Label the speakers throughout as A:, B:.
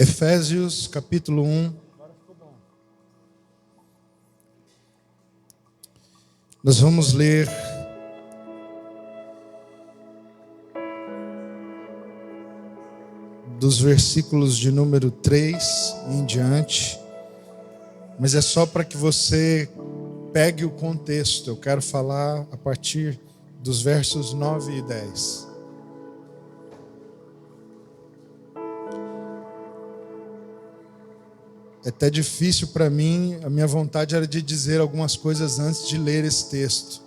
A: Efésios capítulo 1. Nós vamos ler dos versículos de número 3 em diante, mas é só para que você pegue o contexto. Eu quero falar a partir dos versos 9 e 10. É até difícil para mim, a minha vontade era de dizer algumas coisas antes de ler esse texto,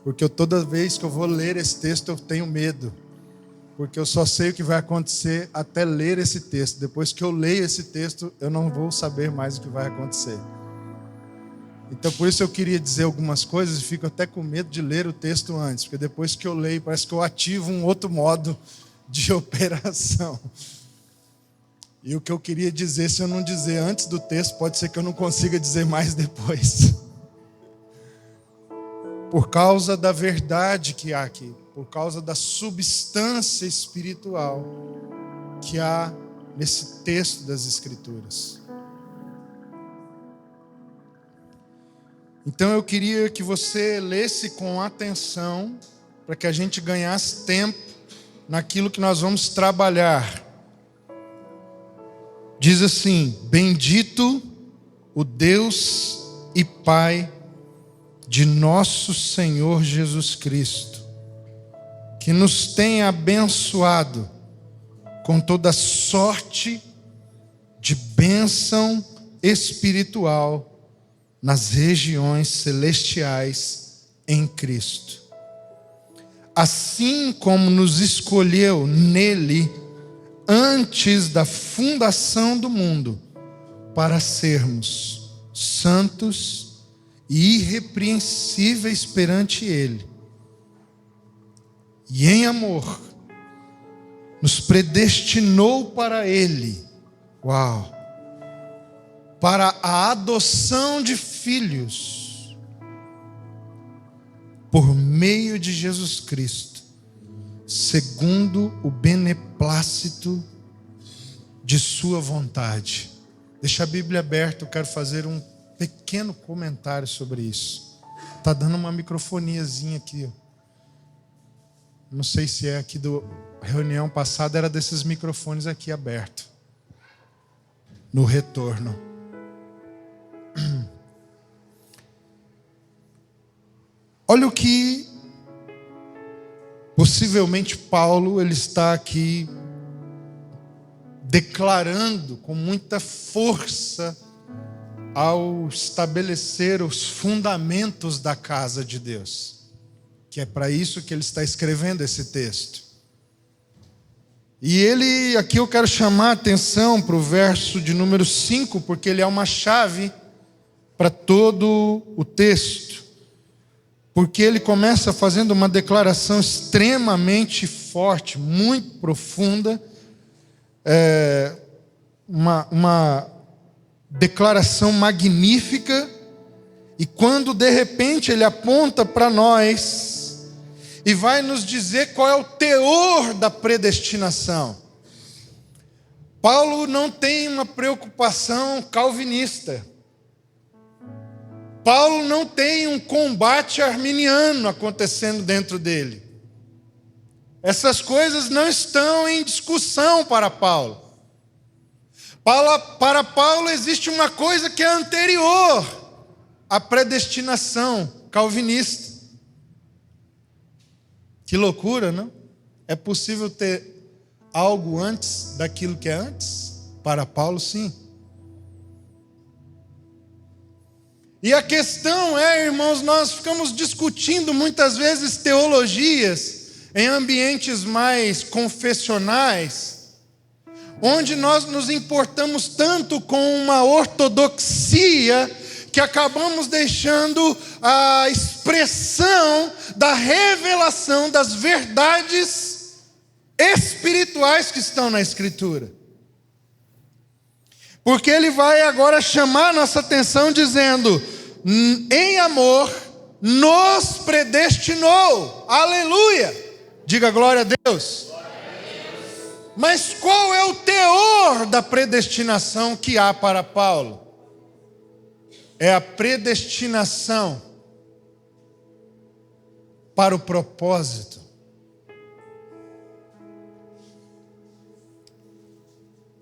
A: porque toda vez que eu vou ler esse texto eu tenho medo, porque eu só sei o que vai acontecer até ler esse texto. Depois que eu leio esse texto, eu não vou saber mais o que vai acontecer. Então por isso eu queria dizer algumas coisas e fico até com medo de ler o texto antes, porque depois que eu leio parece que eu ativo um outro modo de operação. E o que eu queria dizer, se eu não dizer antes do texto, pode ser que eu não consiga dizer mais depois. Por causa da verdade que há aqui, por causa da substância espiritual que há nesse texto das Escrituras. Então eu queria que você lesse com atenção, para que a gente ganhasse tempo naquilo que nós vamos trabalhar. Diz assim: bendito o Deus e Pai de nosso Senhor Jesus Cristo, que nos tem abençoado com toda sorte de bênção espiritual nas regiões celestiais em Cristo. Assim como nos escolheu nele antes da fundação do mundo, para sermos santos e irrepreensíveis perante Ele. E em amor, nos predestinou para Ele, para a adoção de filhos, por meio de Jesus Cristo, segundo o beneplácito de sua vontade. Deixa a Bíblia aberta, eu quero fazer um pequeno comentário sobre isso. Está dando uma microfoniazinha aqui. Não sei se é aqui da reunião passada, era desses microfones aqui aberto. No retorno. Olha o que possivelmente Paulo, ele está aqui declarando com muita força ao estabelecer os fundamentos da casa de Deus, que é para isso que ele está escrevendo esse texto. E ele, aqui eu quero chamar a atenção para o verso de número 5, porque ele é uma chave para todo o texto. Porque ele começa fazendo uma declaração extremamente forte, muito profunda, uma declaração magnífica, e quando de repente ele aponta para nós e vai nos dizer qual é o teor da predestinação. Paulo não tem uma preocupação calvinista. Paulo não tem um combate arminiano acontecendo dentro dele. Essas coisas não estão em discussão para Paulo. Para Paulo existe uma coisa que é anterior à predestinação calvinista. Que loucura, não? É possível ter algo antes daquilo que é antes? Para Paulo, sim. E a questão é, irmãos, nós ficamos discutindo muitas vezes teologias em ambientes mais confessionais, onde nós nos importamos tanto com uma ortodoxia que acabamos deixando a expressão da revelação das verdades espirituais que estão na Escritura. Porque ele vai agora chamar nossa atenção dizendo: em amor nos predestinou. Aleluia! Diga glória a Deus. Mas qual é o teor maior da predestinação que há para Paulo é a predestinação para o propósito.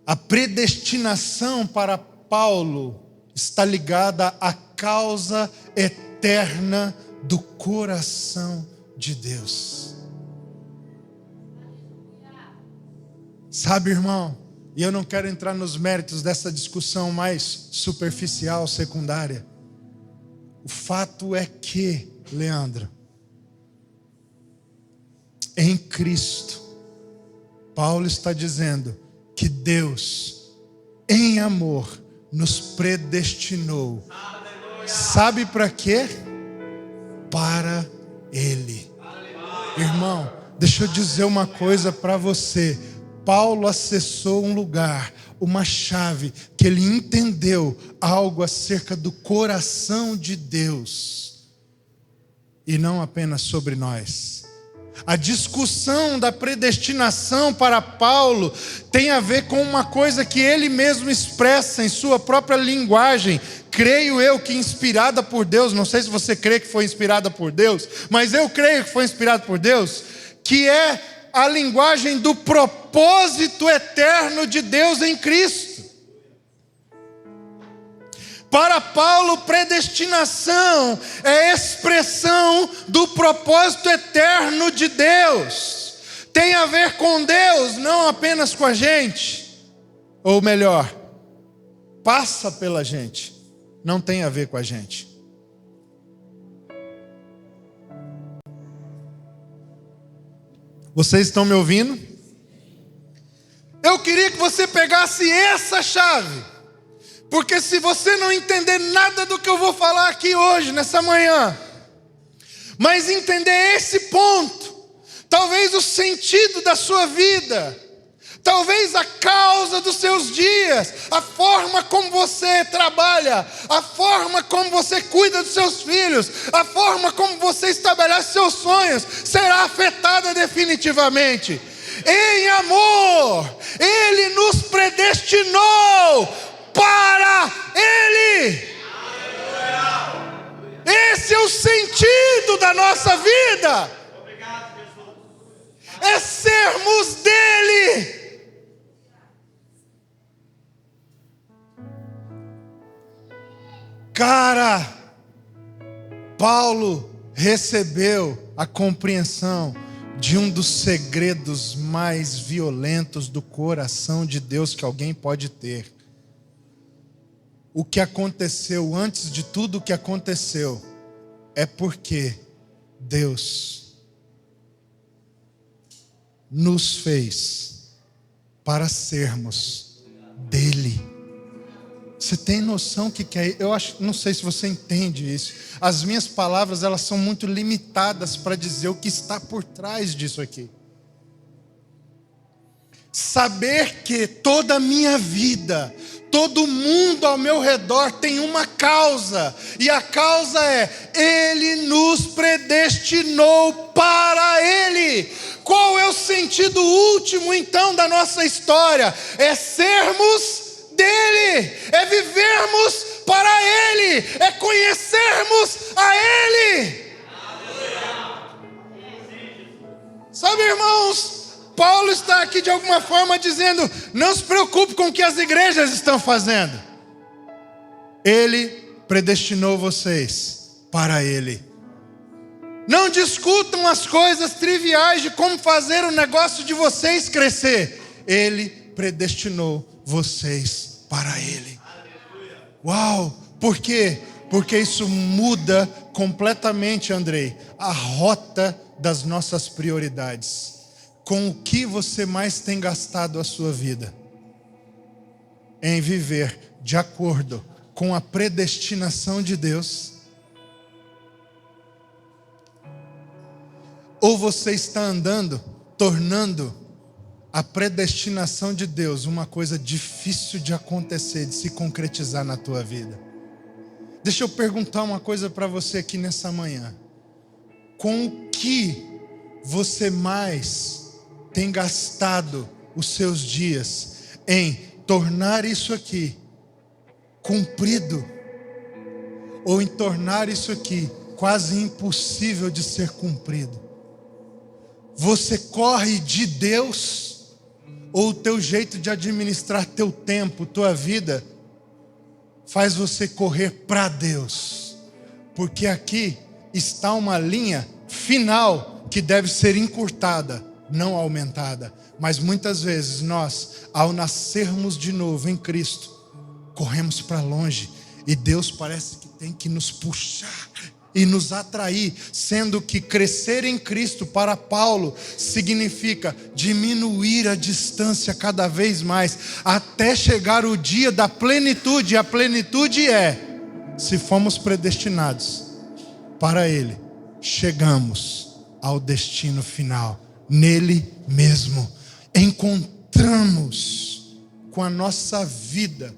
A: A predestinação para Paulo está ligada à causa eterna do coração de Deus. Sabe, irmão, e eu não quero entrar nos méritos dessa discussão mais superficial, secundária. O fato é que, Leandro, em Cristo, Paulo está dizendo que Deus, em amor, nos predestinou. Sabe para quê? Para Ele. Irmão, deixa eu dizer uma coisa para você. Paulo acessou um lugar, uma chave, que ele entendeu algo acerca do coração de Deus. E não apenas sobre nós. A discussão da predestinação para Paulo tem a ver com uma coisa que ele mesmo expressa em sua própria linguagem. Creio eu que inspirada por Deus, não sei se você crê que foi inspirada por Deus, mas eu creio que foi inspirada por Deus, que é a linguagem do propósito eterno de Deus em Cristo. Para Paulo, predestinação é expressão do propósito eterno de Deus. Tem a ver com Deus, não apenas com a gente. Ou melhor, passa pela gente, não tem a ver com a gente. Vocês estão me ouvindo? Eu queria que você pegasse essa chave. Porque se você não entender nada do que eu vou falar aqui hoje, nessa manhã, mas entender esse ponto, talvez o sentido da sua vida, talvez a causa dos seus dias, a forma como você trabalha, a forma como você cuida dos seus filhos, a forma como você estabelece seus sonhos, será afetada definitivamente. Em amor, Ele nos predestinou para Ele. Esse é o sentido da nossa vida. É sermos dele. Cara, Paulo recebeu a compreensão de um dos segredos mais violentos do coração de Deus que alguém pode ter. O que aconteceu antes de tudo o que aconteceu é porque Deus nos fez para sermos dele. Você tem noção que é? Eu acho, não sei se você entende isso. As minhas palavras, elas são muito limitadas para dizer o que está por trás disso aqui. Saber que toda a minha vida, todo mundo ao meu redor tem uma causa, e a causa é: Ele nos predestinou para Ele. Qual é o sentido último então da nossa história? É sermos dele, é vivermos para Ele, é conhecermos a Ele. Sabe, irmãos, Paulo está aqui de alguma forma dizendo: não se preocupe com o que as igrejas estão fazendo. Ele predestinou vocês para Ele. Não discutam as coisas triviais de como fazer o negócio de vocês crescer. Ele predestinou vocês para Ele. Uau! Por quê? Porque isso muda completamente, Andrei, a rota das nossas prioridades. Com o que você mais tem gastado a sua vida? Em viver de acordo com a predestinação de Deus? Ou você está andando, tornando a predestinação de Deus uma coisa difícil de acontecer, de se concretizar na tua vida? Deixa eu perguntar uma coisa para você aqui nessa manhã. Com o que você mais tem gastado os seus dias em tornar isso aqui cumprido, ou em tornar isso aqui quase impossível de ser cumprido. Você corre de Deus, ou o teu jeito de administrar teu tempo, tua vida, faz você correr para Deus? Porque aqui está uma linha final que deve ser encurtada, não aumentada. Mas muitas vezes nós, ao nascermos de novo em Cristo, corremos para longe, e Deus parece que tem que nos puxar e nos atrair, sendo que crescer em Cristo para Paulo significa diminuir a distância cada vez mais, até chegar o dia da plenitude. A plenitude é, se fomos predestinados para Ele, chegamos ao destino final, nele mesmo. Encontramos com a nossa vida,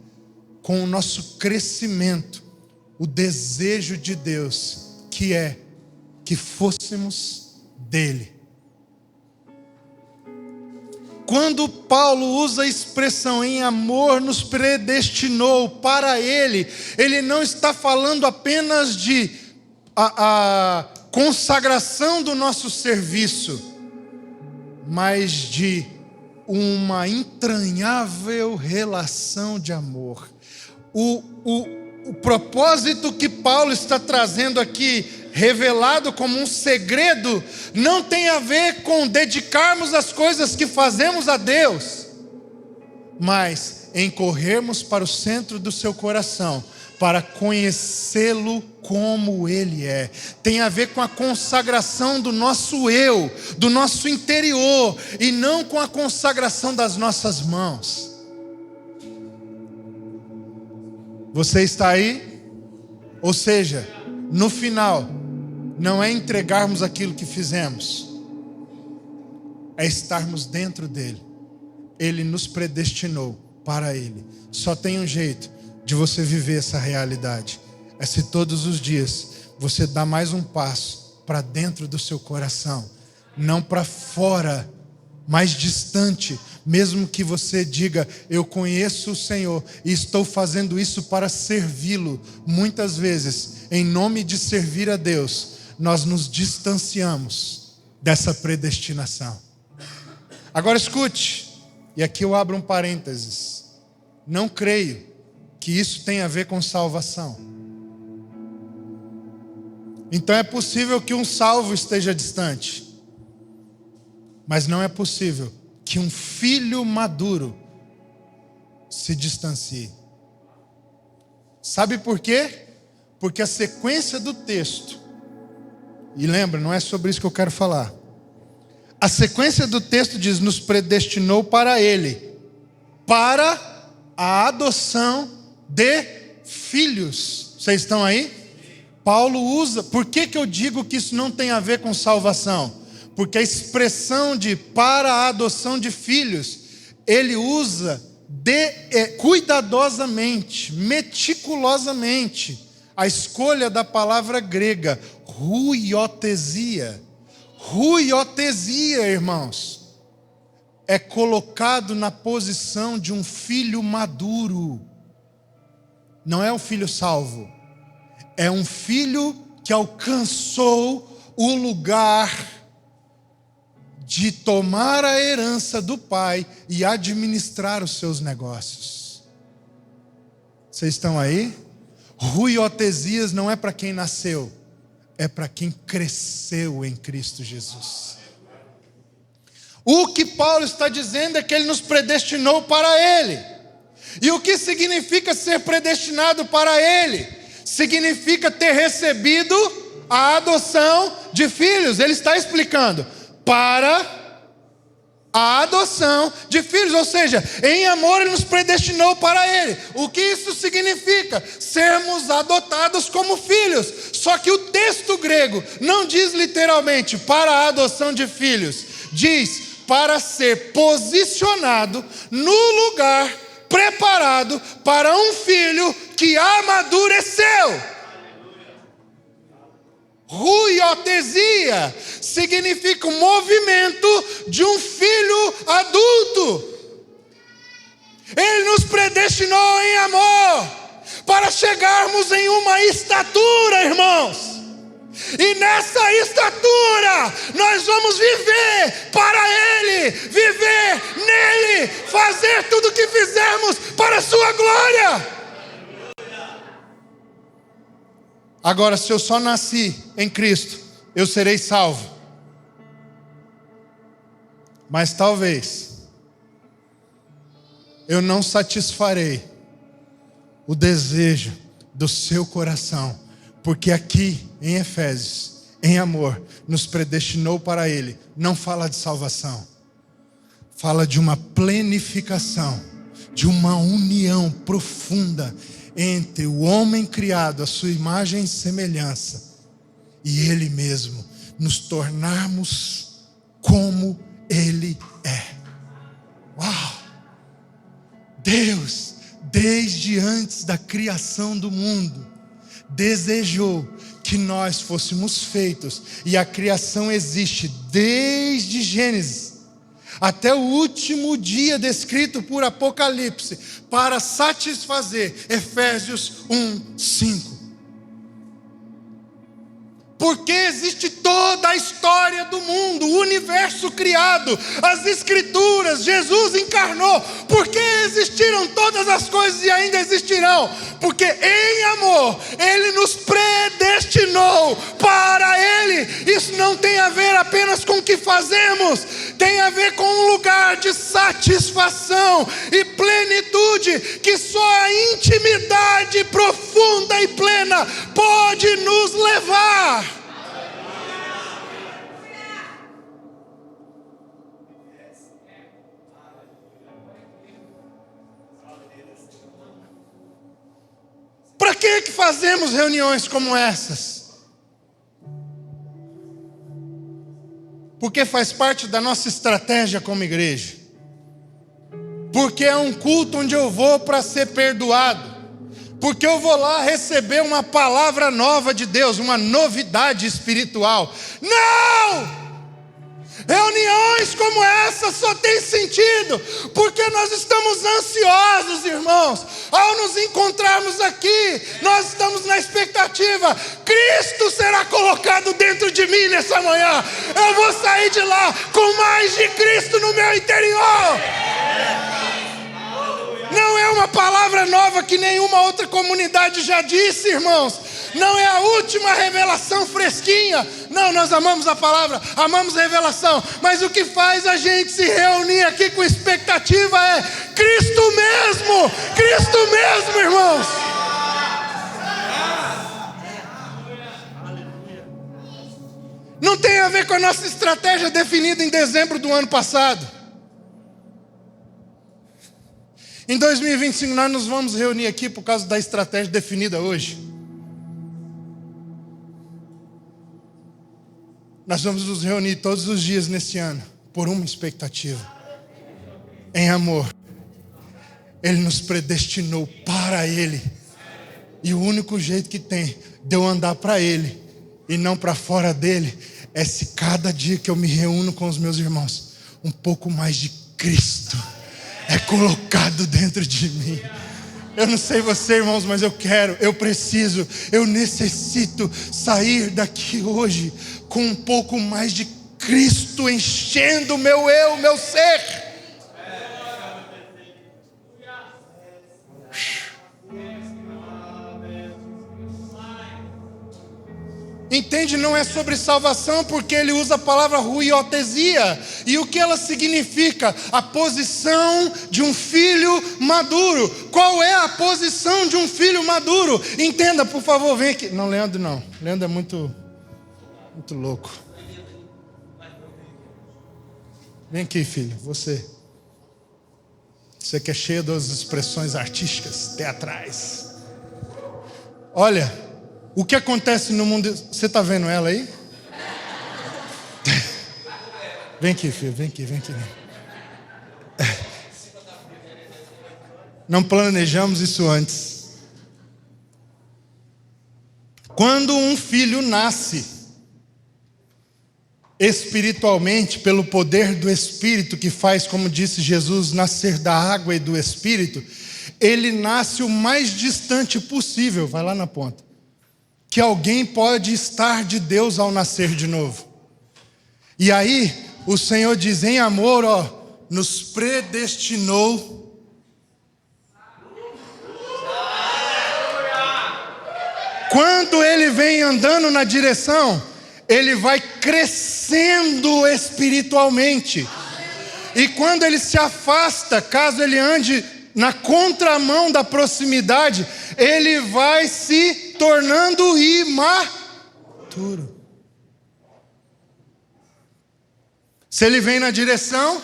A: com o nosso crescimento, o desejo de Deus, que é que fôssemos dele. Quando Paulo usa a expressão em amor nos predestinou para ele, ele não está falando apenas de a consagração do nosso serviço, mas de uma entranhável relação de amor. O propósito que Paulo está trazendo aqui, revelado como um segredo, não tem a ver com dedicarmos as coisas que fazemos a Deus, mas em corrermos para o centro do seu coração, para conhecê-lo como Ele é. Tem a ver com a consagração do nosso eu, do nosso interior, e não com a consagração das nossas mãos. Você está aí? Ou seja, no final, não é entregarmos aquilo que fizemos, é estarmos dentro dele. Ele nos predestinou para Ele. Só tem um jeito de você viver essa realidade, é se todos os dias você dá mais um passo para dentro do seu coração, não para fora, mais distante. Mesmo que você diga, eu conheço o Senhor e estou fazendo isso para servi-lo, muitas vezes, em nome de servir a Deus, nós nos distanciamos dessa predestinação. Agora escute, e aqui eu abro um parênteses, não creio que isso tenha a ver com salvação. Então é possível que um salvo esteja distante, mas não é possível que um filho maduro se distancie. Sabe por quê? Porque a sequência do texto, e lembra, não é sobre isso que eu quero falar. A sequência do texto diz, nos predestinou para Ele, para a adoção de filhos. Vocês estão aí? Paulo usa, por que eu digo que isso não tem a ver com salvação? Porque a expressão de para a adoção de filhos, ele usa cuidadosamente, meticulosamente, a escolha da palavra grega, huiotesia. Huiotesia, irmãos, é colocado na posição de um filho maduro. Não é um filho salvo, é um filho que alcançou o lugar de tomar a herança do pai e administrar os seus negócios. Vocês estão aí? Ruiotesias não é para quem nasceu, é para quem cresceu em Cristo Jesus. O que Paulo está dizendo é que Ele nos predestinou para Ele. E o que significa ser predestinado para Ele? Significa ter recebido a adoção de filhos. Ele está explicando. Para a adoção de filhos, ou seja, em amor Ele nos predestinou para Ele. O que isso significa? Sermos adotados como filhos. Só que o texto grego não diz literalmente para a adoção de filhos, diz para ser posicionado no lugar preparado para um filho que amadureceu. Ruiotesia significa o movimento de um filho adulto. Ele nos predestinou em amor para chegarmos em uma estatura, irmãos. E nessa estatura nós vamos viver para Ele, viver nele, fazer tudo o que fizermos para a sua glória. Agora, se eu só nasci em Cristo, eu serei salvo. Mas talvez eu não satisfarei o desejo do seu coração, porque aqui em Efésios, em amor, nos predestinou para Ele. Não fala de salvação, fala de uma plenificação, de uma união profunda entre o homem criado à sua imagem e semelhança e Ele mesmo, nos tornarmos como Ele é. Uau! Deus, desde antes da criação do mundo, desejou que nós fôssemos feitos, e a criação existe desde Gênesis até o último dia descrito por Apocalipse, para satisfazer Efésios 1:5. Porque existe toda a história do mundo, o universo criado, as escrituras, Jesus encarnou. Porque existiram todas as coisas e ainda existirão? Porque em amor Ele nos predestinou para Ele. Isso não tem a ver apenas com o que fazemos, tem a ver com um lugar de satisfação e plenitude que só a intimidade profunda e plena pode nos levar. Para que fazemos reuniões como essas? Porque faz parte da nossa estratégia como igreja. Porque é um culto onde eu vou para ser perdoado. Porque eu vou lá receber uma palavra nova de Deus, uma novidade espiritual. Não! Reuniões como essa só tem sentido porque nós estamos ansiosos, irmãos. Ao nos encontrarmos aqui, nós estamos na expectativa: Cristo será colocado dentro de mim nessa manhã. Eu vou sair de lá com mais de Cristo no meu interior. Não é uma palavra nova que nenhuma outra comunidade já disse, irmãos. Não é a última revelação fresquinha. Não, nós amamos a palavra, amamos a revelação. Mas o que faz a gente se reunir aqui com expectativa é Cristo mesmo. Cristo mesmo, irmãos. Não tem a ver com a nossa estratégia definida em dezembro do ano passado. Em 2025 nós nos vamos reunir aqui por causa da estratégia definida hoje. Nós vamos nos reunir todos os dias neste ano por uma expectativa. Em amor. Ele nos predestinou para Ele. E o único jeito que tem de eu andar para Ele e não para fora dele é se cada dia que eu me reúno com os meus irmãos, um pouco mais de Cristo é colocado dentro de mim. Eu não sei você, irmãos, mas eu quero, eu preciso, eu necessito sair daqui hoje com um pouco mais de Cristo enchendo o meu eu, o meu ser. Entende? Não é sobre salvação, porque ele usa a palavra ruiotesia. E o que ela significa? A posição de um filho maduro. Qual é a posição de um filho maduro? Entenda, por favor, vem aqui. Não, Leandro não. Leandro é muito louco. Vem aqui, filho, você. Você que é cheio das expressões artísticas, teatrais. Olha, o que acontece no mundo... Você está vendo ela aí? Vem aqui, filho, vem aqui. Não planejamos isso antes. Quando um filho nasce, espiritualmente, pelo poder do Espírito, que faz, como disse Jesus, nascer da água e do Espírito, ele nasce o mais distante possível, vai lá na ponta, que alguém pode estar de Deus ao nascer de novo. E aí, o Senhor diz, em amor, nos predestinou. Quando ele vem andando na direção, ele vai crescendo espiritualmente. E quando ele se afasta, caso ele ande na contramão da proximidade, ele vai se tornando imaturo. Se ele vem na direção,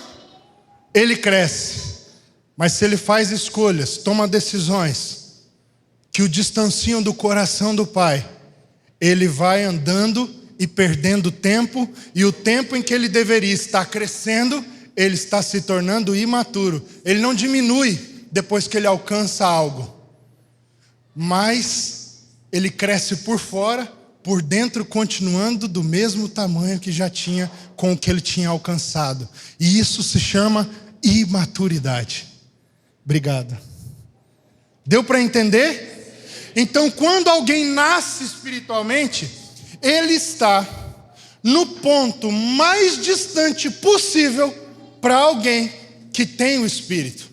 A: ele cresce. Mas se ele faz escolhas, toma decisões que o distanciam do coração do Pai, ele vai andando e perdendo tempo, e o tempo em que ele deveria estar crescendo, ele está se tornando imaturo. Ele não diminui depois que ele alcança algo, mas ele cresce por fora, por dentro continuando do mesmo tamanho que já tinha com o que ele tinha alcançado. E isso se chama imaturidade. Obrigado. Deu para entender? Então, quando alguém nasce espiritualmente, ele está no ponto mais distante possível para alguém que tem o Espírito.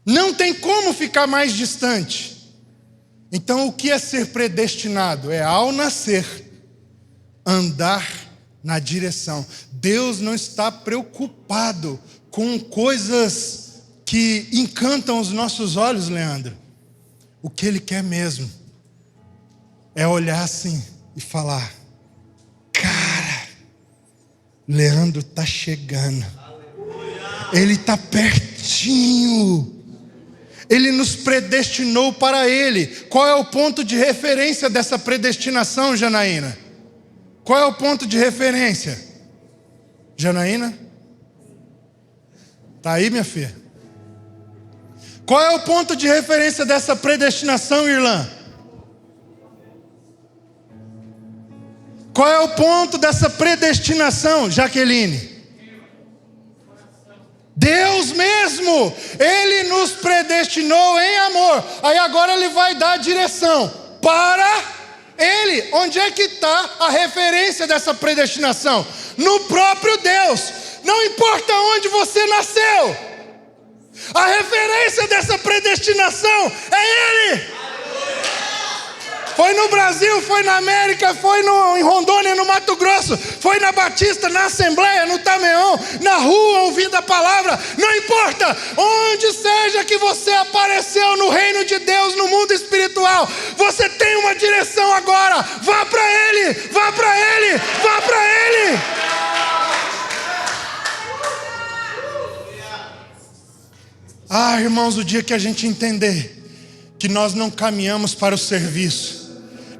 A: Não tem como ficar mais distante. Então, o que é ser predestinado? É, ao nascer, andar na direção. Deus não está preocupado com coisas que encantam os nossos olhos, Leandro. O que Ele quer mesmo é olhar assim e falar, cara, Leandro está chegando. Ele está pertinho. Ele nos predestinou para Ele. Qual é o ponto de referência dessa predestinação, Janaína? Qual é o ponto de referência? Janaína? Está aí, minha filha? Qual é o ponto de referência dessa predestinação, Irlã? Qual é o ponto dessa predestinação, Jaqueline? Deus mesmo, Ele nos predestinou em amor. Aí agora Ele vai dar a direção para Ele. Onde é que está a referência dessa predestinação? No próprio Deus. Não importa onde você nasceu, a referência dessa predestinação é Ele. Foi no Brasil, foi na América, foi em Rondônia, no Mato Grosso, foi na Batista, na Assembleia, no Tameão, na rua, ouvindo a palavra. Não importa onde seja que você apareceu no reino de Deus, no mundo espiritual, você tem uma direção agora. Vá para Ele, vá para Ele, vá para Ele. Ah, irmãos, o dia que a gente entender que nós não caminhamos para o serviço,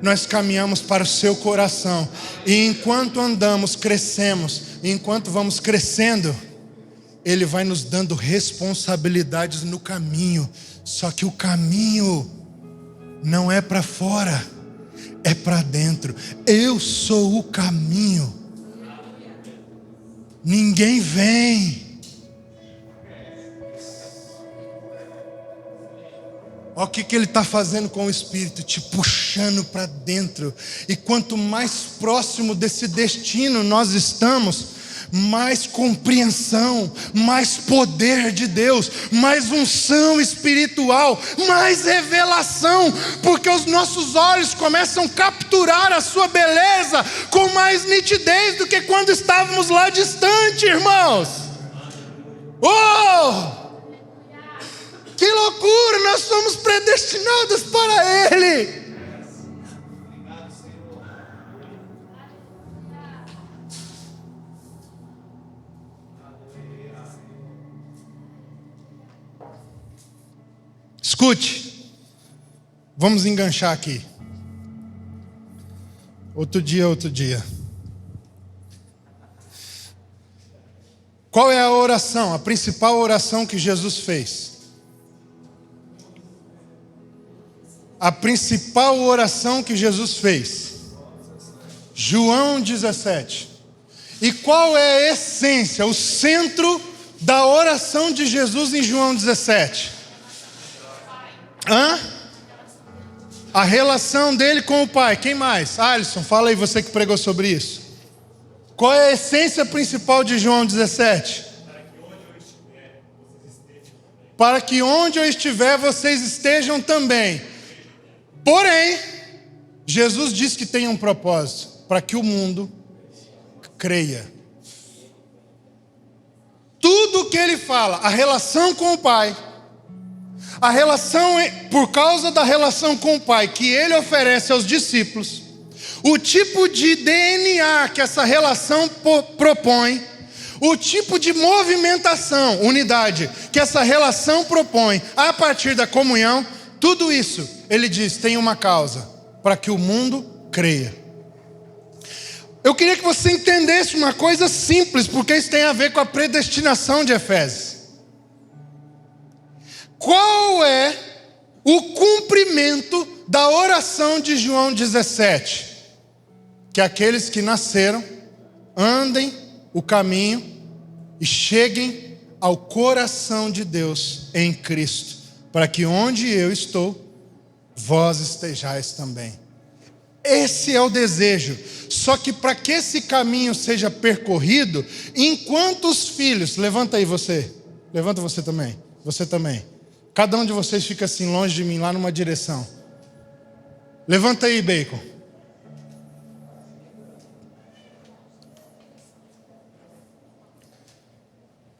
A: nós caminhamos para o seu coração. E enquanto andamos, crescemos. E enquanto vamos crescendo, Ele vai nos dando responsabilidades no caminho. Só que o caminho não é para fora, é para dentro. Eu sou o caminho. Ninguém vem. Olha o que Ele está fazendo com o Espírito, te puxando para dentro. E quanto mais próximo desse destino nós estamos, mais compreensão, mais poder de Deus, mais unção espiritual, mais revelação, porque os nossos olhos começam a capturar a sua beleza com mais nitidez do que quando estávamos lá distante, irmãos. Oh! Que loucura, nós somos predestinados para Ele. Escute, vamos enganchar aqui. Outro dia. Qual é a oração, a principal oração que Jesus fez? A principal oração que Jesus fez: João 17. E qual é a essência, o centro da oração de Jesus em João 17? A relação dele com o Pai. Quem mais? Alisson, fala aí, você que pregou sobre isso. Qual é a essência principal de João 17? Para que onde eu estiver, vocês estejam também. Porém, Jesus diz que tem um propósito, para que o mundo creia. Tudo que ele fala, a relação com o Pai, a relação, por causa da relação com o Pai que ele oferece aos discípulos, o tipo de DNA que essa relação propõe, o tipo de movimentação, unidade, que essa relação propõe a partir da comunhão, tudo isso, ele diz, tem uma causa, para que o mundo creia. Eu queria que você entendesse uma coisa simples, porque isso tem a ver com a predestinação de Efésios. Qual é o cumprimento da oração de João 17? Que aqueles que nasceram andem o caminho e cheguem ao coração de Deus em Cristo, para que onde eu estou, vós estejais também. Esse é o desejo. Só que para que esse caminho seja percorrido, enquanto os filhos, levanta aí você, levanta você também, cada um de vocês fica assim longe de mim, lá numa direção. Levanta aí, Bacon.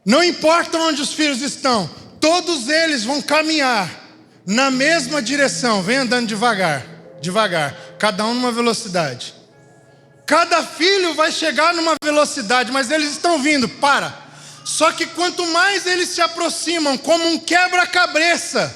A: Não importa onde os filhos estão, todos eles vão caminhar na mesma direção. Vem andando devagar, cada um numa velocidade. Cada filho vai chegar numa velocidade, mas eles estão vindo, para. Só que quanto mais eles se aproximam, como um quebra-cabeça,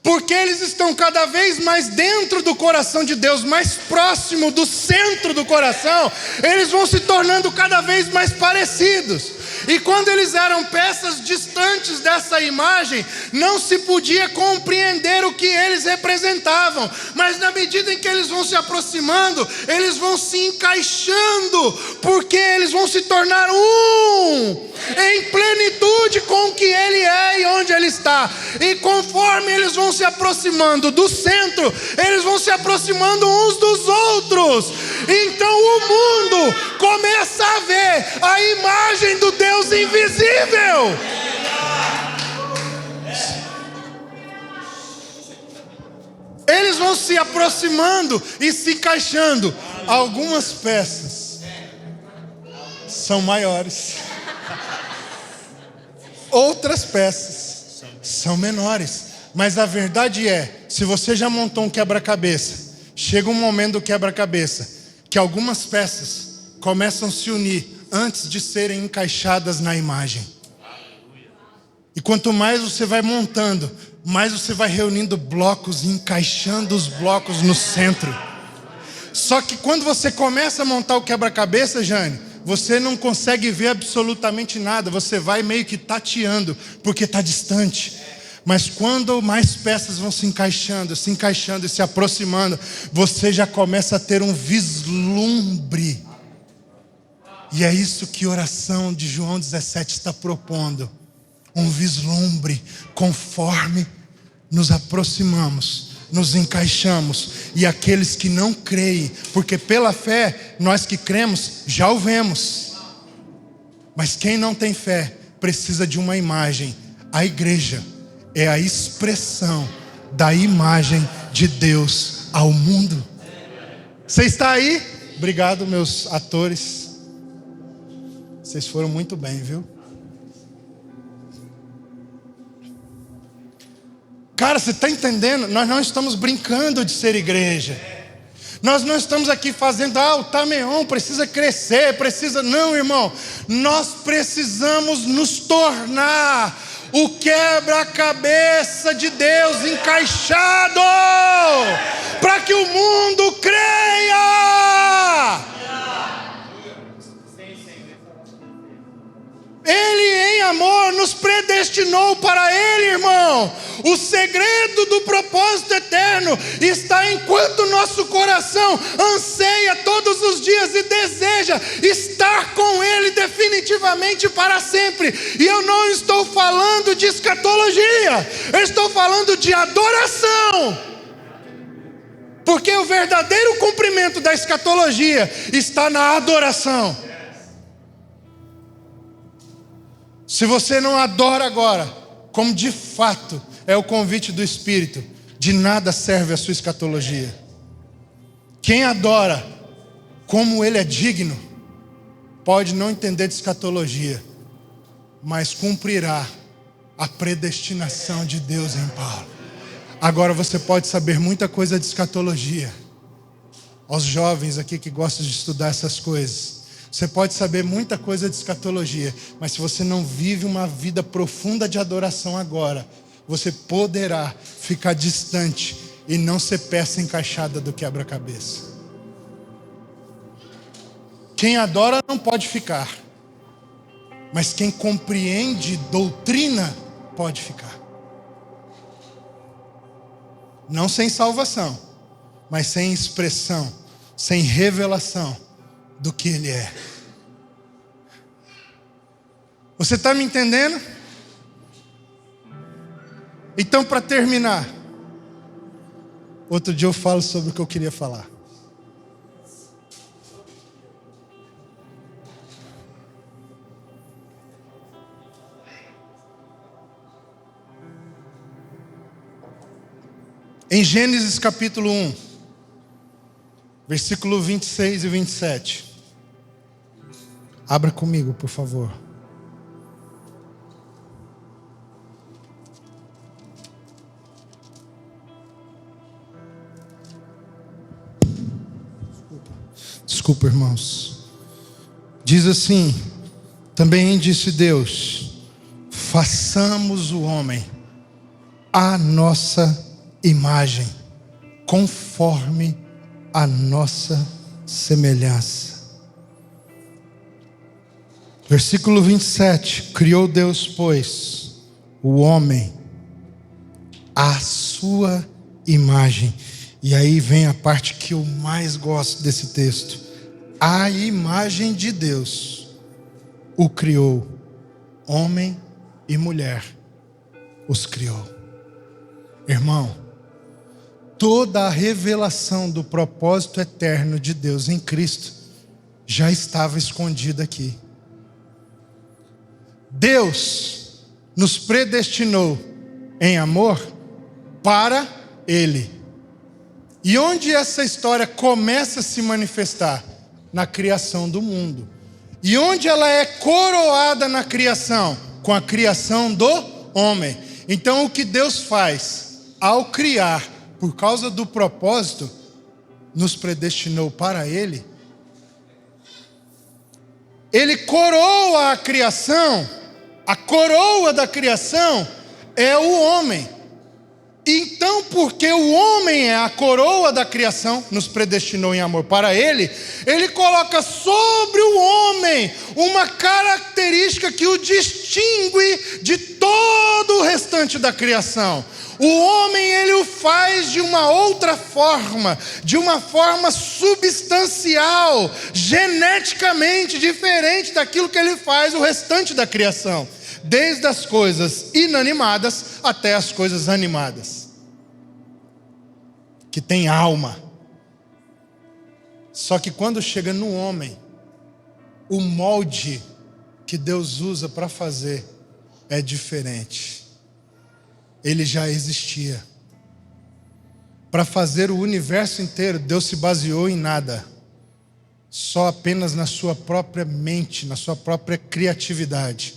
A: porque eles estão cada vez mais dentro do coração de Deus, mais próximo do centro do coração, eles vão se tornando cada vez mais parecidos. E quando eles eram peças distantes dessa imagem, não se podia compreender o que eles representavam. Mas na medida em que eles vão se aproximando, eles vão se encaixando, porque eles vão se tornar um, em plenitude com o que ele é e onde ele está. E conforme eles vão se aproximando do centro, eles vão se aproximando uns dos outros. Então o mundo começa a ver a imagem do Deus invisível. Eles vão se aproximando e se encaixando. Algumas peças são maiores, outras peças são menores. Mas a verdade é, se você já montou um quebra-cabeça, chega um momento do quebra-cabeça que algumas peças começam a se unir antes de serem encaixadas na imagem. E quanto mais você vai montando, mais você vai reunindo blocos e encaixando os blocos no centro. Só que quando você começa a montar o quebra-cabeça, Jane, você não consegue ver absolutamente nada. Você vai meio que tateando, porque está distante. Mas quando mais peças vão se encaixando e se aproximando, você já começa a ter um vislumbre. E é isso que a oração de João 17 está propondo. Um vislumbre, conforme nos aproximamos, nos encaixamos. E aqueles que não creem, porque pela fé, nós que cremos, já o vemos. Mas quem não tem fé, precisa de uma imagem. A igreja é a expressão da imagem de Deus ao mundo. Você está aí? Obrigado, meus atores. Vocês foram muito bem, viu? Cara, você está entendendo? Nós não estamos brincando de ser igreja. Nós não estamos aqui fazendo, o Tameon precisa crescer, Não, irmão. Nós precisamos nos tornar o quebra-cabeça de Deus encaixado, para que o mundo creia. Ele em amor nos predestinou para Ele, irmão. O segredo do propósito eterno está enquanto o nosso coração anseia todos os dias e deseja estar com Ele definitivamente para sempre. E eu não estou falando de escatologia, eu estou falando de adoração. Porque o verdadeiro cumprimento da escatologia está na adoração. Se você não adora agora, como de fato é o convite do Espírito, de nada serve a sua escatologia. Quem adora como ele é digno, pode não entender de escatologia, mas cumprirá a predestinação de Deus em Paulo. Agora você pode saber muita coisa de escatologia. Aos jovens aqui que gostam de estudar essas coisas, você pode saber muita coisa de escatologia, mas se você não vive uma vida profunda de adoração agora, você poderá ficar distante e não ser peça encaixada do quebra-cabeça. Quem adora não pode ficar, mas quem compreende doutrina pode ficar. Não sem salvação, mas sem expressão, sem revelação do que Ele é. Você está me entendendo? Então, para terminar, outro dia eu falo sobre o que eu queria falar. Em Gênesis capítulo 1, versículo 26 e 27. Abra comigo, por favor. Desculpa, irmãos. Diz assim: também disse Deus: façamos o homem à nossa imagem, conforme a nossa semelhança. Versículo 27. Criou Deus, pois, o homem à sua imagem. E aí vem a parte que eu mais gosto desse texto. A imagem de Deus o criou, homem e mulher os criou. Irmão, toda a revelação do propósito eterno de Deus em Cristo já estava escondida aqui. Deus nos predestinou em amor para Ele. E onde essa história começa a se manifestar? Na criação do mundo. E onde ela é coroada na criação? Com a criação do homem. Então o que Deus faz? Ao criar, por causa do propósito, nos predestinou para Ele. Ele coroa a criação. A coroa da criação é o homem. Então, porque o homem é a coroa da criação, nos predestinou em amor para Ele, Ele coloca sobre o homem uma característica que o distingue de todo o restante da criação. O homem, Ele o faz de uma outra forma, de uma forma substancial, geneticamente diferente daquilo que Ele faz o restante da criação. Desde as coisas inanimadas até as coisas animadas, que tem alma. Só que quando chega no homem, o molde que Deus usa para fazer é diferente. Ele já existia. Para fazer o universo inteiro, Deus se baseou em nada, só apenas na sua própria mente, na sua própria criatividade.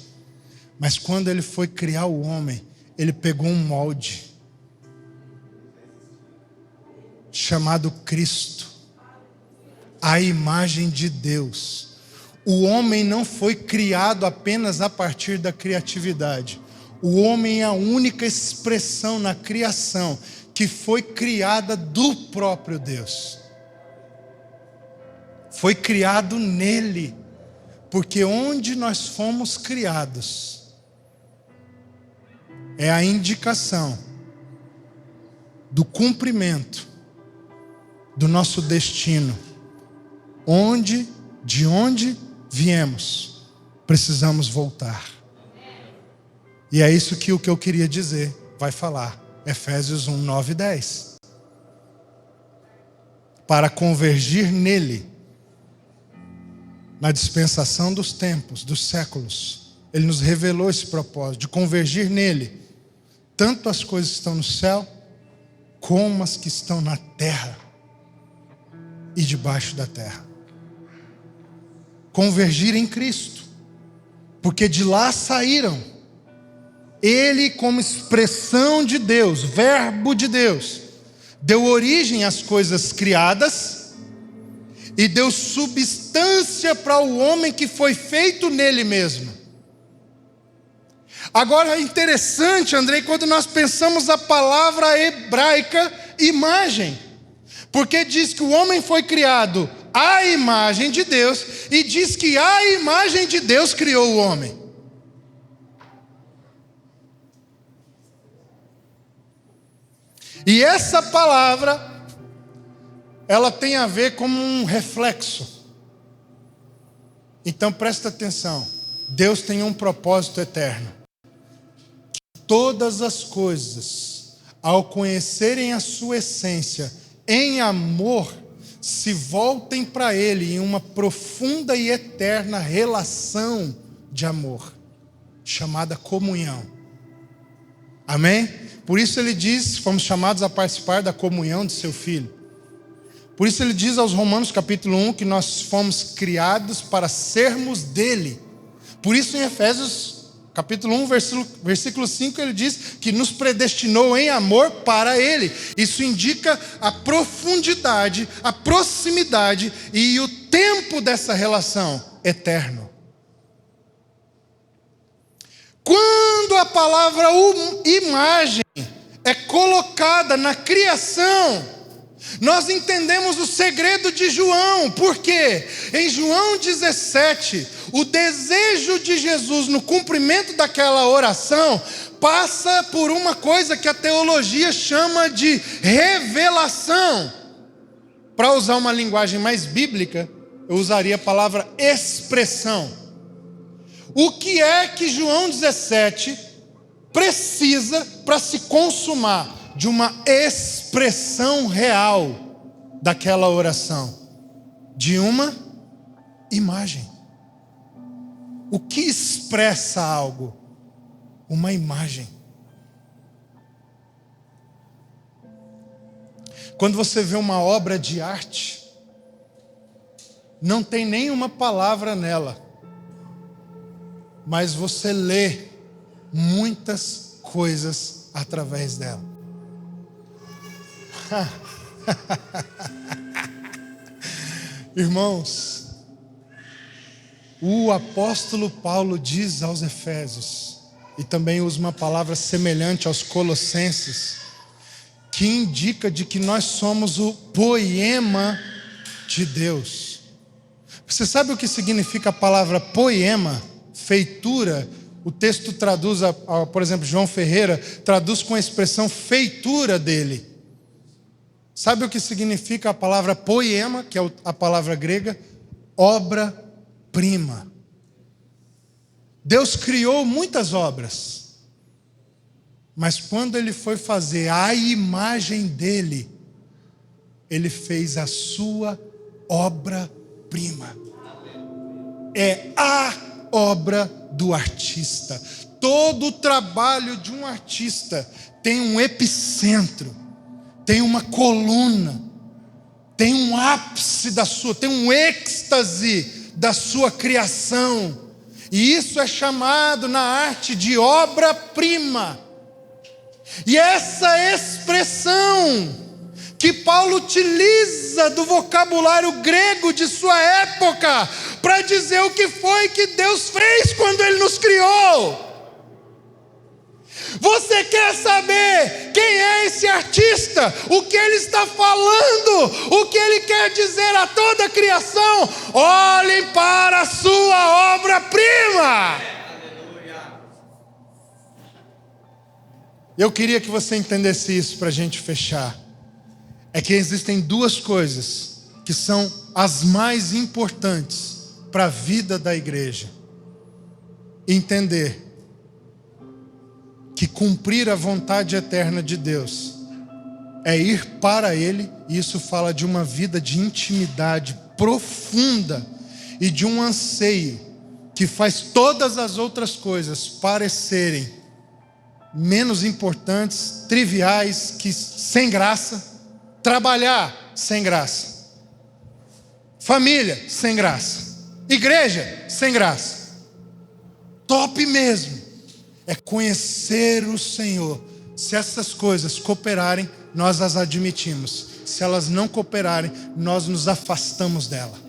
A: Mas quando Ele foi criar o homem, Ele pegou um molde chamado Cristo, a imagem de Deus. O homem não foi criado apenas a partir da criatividade. O homem é a única expressão na criação que foi criada do próprio Deus. Foi criado nele, porque onde nós fomos criados é a indicação do cumprimento do nosso destino. De onde viemos, precisamos voltar. E é isso que o que eu queria dizer vai falar. Efésios 1, 9 e 10. Para convergir nele, na dispensação dos tempos, dos séculos, ele nos revelou esse propósito de convergir nele, tanto as coisas que estão no céu, como as que estão na terra e debaixo da terra. Convergir em Cristo, porque de lá saíram. Ele, como expressão de Deus, verbo de Deus, deu origem às coisas criadas e deu substância para o homem que foi feito nele mesmo. Agora é interessante, Andrei, quando nós pensamos a palavra hebraica imagem, porque diz que o homem foi criado à imagem de Deus e diz que a imagem de Deus criou o homem. E essa palavra, ela tem a ver com um reflexo. Então presta atenção, Deus tem um propósito eterno. Que todas as coisas, ao conhecerem a sua essência, em amor, se voltem para Ele em uma profunda e eterna relação de amor, chamada comunhão. Amém? Por isso ele diz, fomos chamados a participar da comunhão de seu Filho. Por isso ele diz aos Romanos capítulo 1 que nós fomos criados para sermos dele. Por isso em Efésios capítulo 1, versículo 5, ele diz que nos predestinou em amor para ele. Isso indica a profundidade, a proximidade e o tempo dessa relação eterno. Quando a palavra imagem é colocada na criação, nós entendemos o segredo de João. Por quê? Em João 17, o desejo de Jesus no cumprimento daquela oração passa por uma coisa que a teologia chama de revelação. Para usar uma linguagem mais bíblica, eu usaria a palavra expressão. O que é que João 17 precisa para se consumar de uma expressão real daquela oração? De uma imagem. O que expressa algo? Uma imagem. Quando você vê uma obra de arte, não tem nenhuma palavra nela, mas você lê muitas coisas através dela. Irmãos, o apóstolo Paulo diz aos Efésios, e também usa uma palavra semelhante aos Colossenses, que indica de que nós somos o poema de Deus. Você sabe o que significa a palavra poema? Feitura. O texto traduz, por exemplo, João Ferreira traduz com a expressão feitura dele. Sabe o que significa a palavra poema, que é a palavra grega? Obra-prima. Deus criou muitas obras, mas quando Ele foi fazer a imagem dele, Ele fez a sua obra-prima. É a obra do artista. Todo o trabalho de um artista tem um epicentro, tem uma coluna, tem um ápice tem um êxtase da sua criação. E isso é chamado na arte de obra-prima. E essa expressão que Paulo utiliza do vocabulário grego de sua época para dizer o que foi que Deus fez quando Ele nos criou. Você quer saber quem é esse artista? O que ele está falando? O que ele quer dizer a toda a criação? Olhem para a sua obra-prima. Eu queria que você entendesse isso para a gente fechar. É que existem duas coisas que são as mais importantes para a vida da igreja. Entender que cumprir a vontade eterna de Deus é ir para Ele, e isso fala de uma vida de intimidade profunda e de um anseio que faz todas as outras coisas parecerem menos importantes, triviais, que sem graça. Trabalhar, sem graça. Família, sem graça. Igreja, sem graça. Top mesmo é conhecer o Senhor. Se essas coisas cooperarem, nós as admitimos. Se elas não cooperarem, nós nos afastamos dela.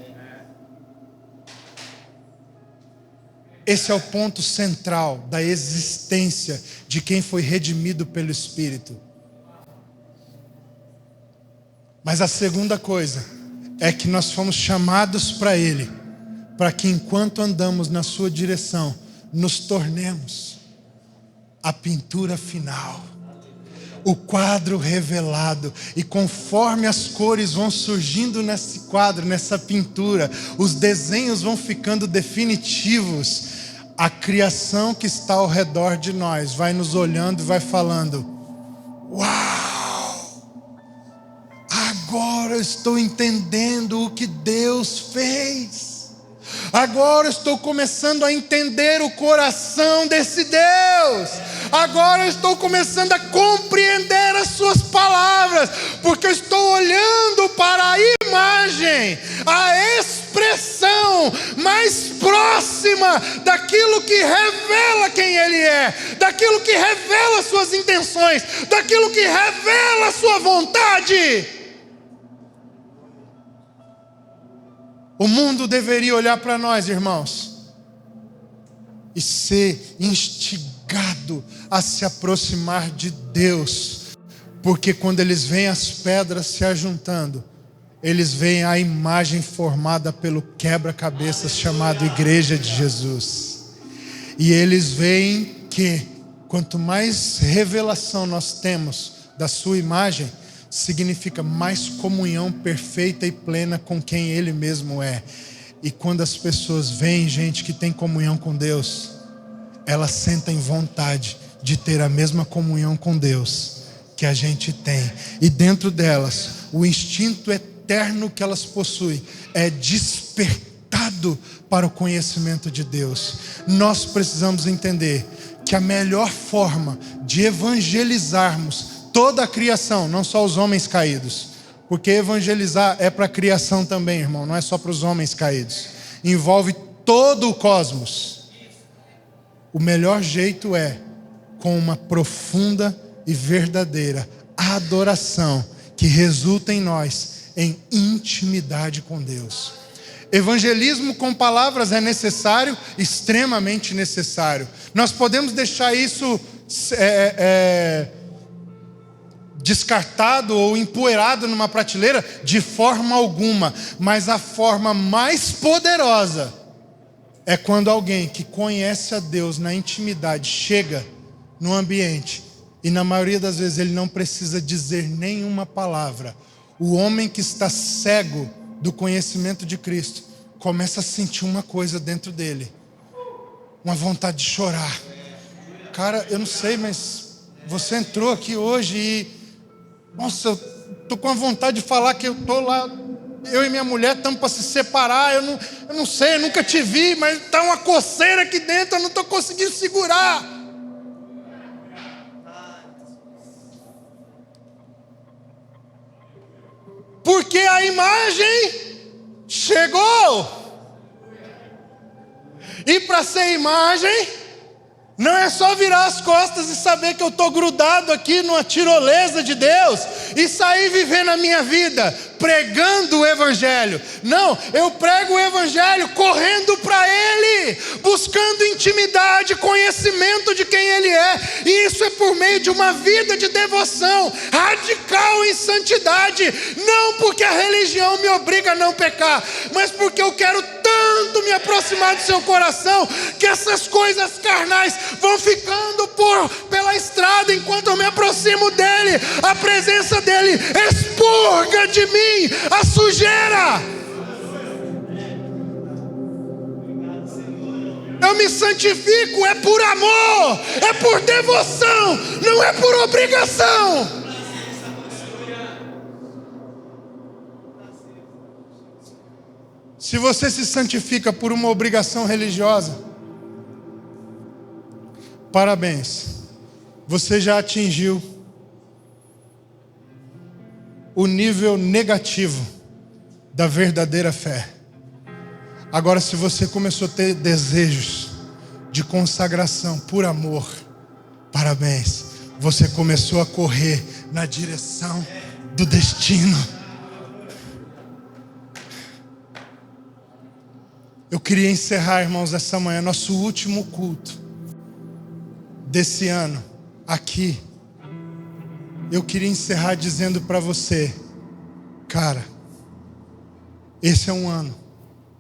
A: Esse é o ponto central da existência de quem foi redimido pelo Espírito. Mas a segunda coisa é que nós fomos chamados para Ele, para que enquanto andamos na sua direção, nos tornemos a pintura final, o quadro revelado. E conforme as cores vão surgindo nesse quadro, nessa pintura, os desenhos vão ficando definitivos, a criação que está ao redor de nós vai nos olhando e vai falando: uau! Agora eu estou entendendo o que Deus fez. Agora eu estou começando a entender o coração desse Deus. Agora eu estou começando a compreender as suas palavras, porque eu estou olhando para a imagem, a expressão mais próxima daquilo que revela quem Ele é, daquilo que revela suas intenções, daquilo que revela a sua vontade. O mundo deveria olhar para nós, irmãos, e ser instigado a se aproximar de Deus, porque quando eles veem as pedras se ajuntando, eles veem a imagem formada pelo quebra-cabeças chamado Igreja de Jesus. E eles veem que quanto mais revelação nós temos da sua imagem, significa mais comunhão perfeita e plena com quem Ele mesmo é. E quando as pessoas veem gente que tem comunhão com Deus, elas sentem vontade de ter a mesma comunhão com Deus que a gente tem. E dentro delas, o instinto eterno que elas possuem é despertado para o conhecimento de Deus. Nós precisamos entender que a melhor forma de evangelizarmos toda a criação, não só os homens caídos, porque evangelizar é para a criação também, irmão, não é só para os homens caídos, envolve todo o cosmos. O melhor jeito é com uma profunda e verdadeira adoração que resulta em nós em intimidade com Deus. Evangelismo com palavras é necessário, extremamente necessário. Nós podemos deixar isso descartado ou empoeirado numa prateleira? De forma alguma. Mas a forma mais poderosa é quando alguém que conhece a Deus na intimidade chega no ambiente e na maioria das vezes ele não precisa dizer nenhuma palavra. O homem que está cego do conhecimento de Cristo começa a sentir uma coisa dentro dele, uma vontade de chorar. Cara, eu não sei, mas você entrou aqui hoje e nossa, eu tô com a vontade de falar que eu tô lá, eu e minha mulher estamos para se separar. Eu não sei, eu nunca te vi, mas tá uma coceira aqui dentro, eu não estou conseguindo segurar. Porque a imagem chegou. E para ser imagem, não é só virar as costas e saber que eu estou grudado aqui numa tirolesa de Deus e sair vivendo a minha vida pregando o Evangelho. Não, eu prego o Evangelho correndo para Ele, buscando intimidade, conhecimento de quem Ele é. E isso é por meio de uma vida de devoção radical em santidade. Não porque a religião me obriga a não pecar, mas porque eu quero tanto tanto me aproximar do seu coração, que essas coisas carnais vão ficando pela estrada enquanto eu me aproximo dele. A presença dele expurga de mim a sujeira. Eu me santifico, é por amor, é por devoção, não é por obrigação. Se você se santifica por uma obrigação religiosa, parabéns, você já atingiu o nível negativo da verdadeira fé. Agora, se você começou a ter desejos de consagração por amor, parabéns, você começou a correr na direção do destino. Eu queria encerrar, irmãos, essa manhã, nosso último culto desse ano, aqui. Eu queria encerrar dizendo para você, cara, esse é um ano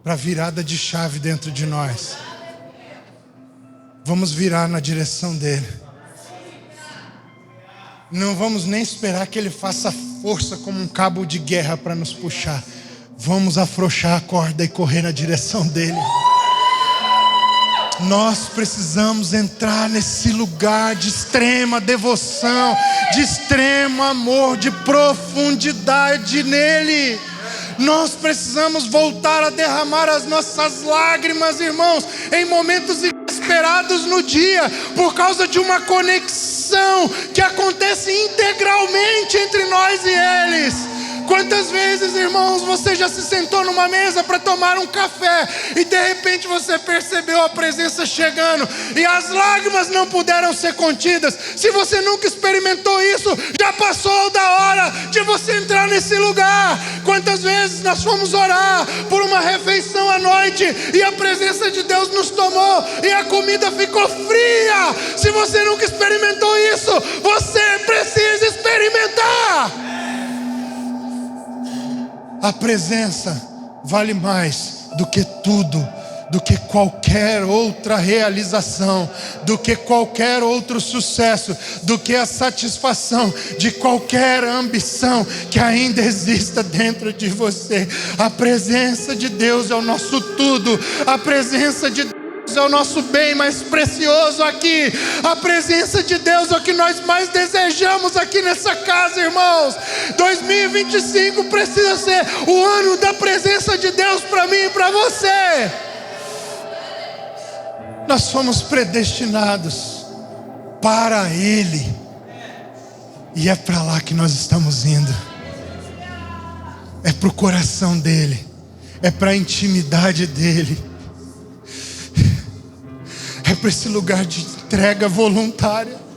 A: para virada de chave dentro de nós. Vamos virar na direção dele. Não vamos nem esperar que ele faça força como um cabo de guerra para nos puxar. Vamos afrouxar a corda e correr na direção dele. Nós precisamos entrar nesse lugar de extrema devoção, de extremo amor, de profundidade nele. Nós precisamos voltar a derramar as nossas lágrimas, irmãos, em momentos inesperados no dia, por causa de uma conexão que acontece integralmente entre nós e eles. Quantas vezes, irmãos, você já se sentou numa mesa para tomar um café e de repente você percebeu a presença chegando e as lágrimas não puderam ser contidas? Se você nunca experimentou isso, já passou da hora de você entrar nesse lugar. Quantas vezes nós fomos orar por uma refeição à noite e a presença de Deus nos tomou e a comida ficou fria? Se você nunca experimentou isso, você precisa experimentar. A presença vale mais do que tudo, do que qualquer outra realização, do que qualquer outro sucesso, do que a satisfação de qualquer ambição que ainda exista dentro de você. A presença de Deus é o nosso tudo, a presença de Deus é o nosso bem mais precioso aqui. A presença de Deus é o que nós mais desejamos aqui nessa casa, irmãos. 2025 precisa ser o ano da presença de Deus para mim e para você. Nós fomos predestinados para Ele, e é para lá que nós estamos indo. É para o coração dele, é para a intimidade dele, é para esse lugar de entrega voluntária.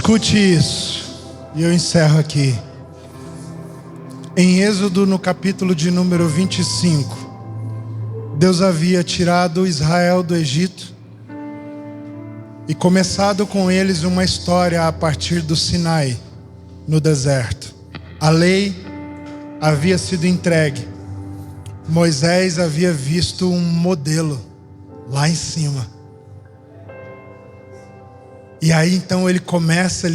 A: Escute isso, e eu encerro aqui. Em Êxodo, no capítulo de número 25, Deus havia tirado Israel do Egito e começado com eles uma história a partir do Sinai, no deserto. A lei havia sido entregue. Moisés havia visto um modelo lá em cima. E aí então ele